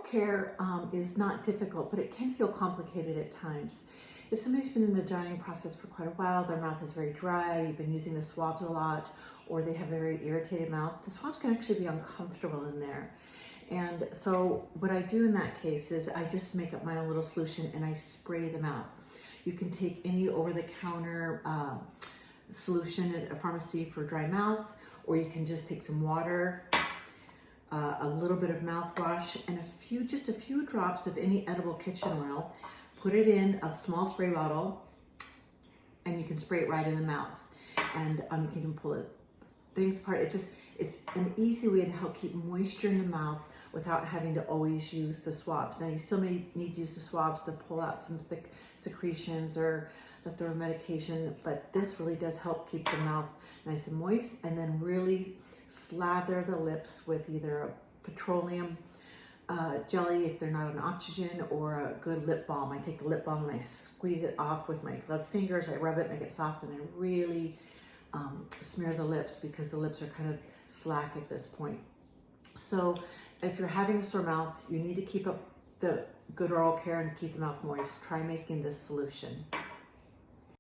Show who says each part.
Speaker 1: care is not difficult, but it can feel complicated at times. If somebody's been in the drying process for quite a while, their mouth is very dry, you've been using the swabs a lot, or they have a very irritated mouth, the swabs can actually be uncomfortable in there. And so what I do in that case is I just make up my own little solution and I spray the mouth. You can take any over-the-counter solution at a pharmacy for dry mouth, or you can just take some water, a little bit of mouthwash, and just a few drops of any edible kitchen oil. Put it in a small spray bottle, and you can spray it right in the mouth. And you can pull things apart. It's an easy way to help keep moisture in the mouth without having to always use the swabs. Now, you still may need to use the swabs to pull out some thick secretions or leftover medication, but this really does help keep the mouth nice and moist, and then really slather the lips with either a petroleum jelly if they're not on oxygen, or a good lip balm. I take the lip balm and I squeeze it off with my gloved fingers. I rub it, make it soft, and I really smear the lips because the lips are kind of slack at this point. So if you're having a sore mouth, you need to keep up the good oral care and keep the mouth moist. Try making this solution.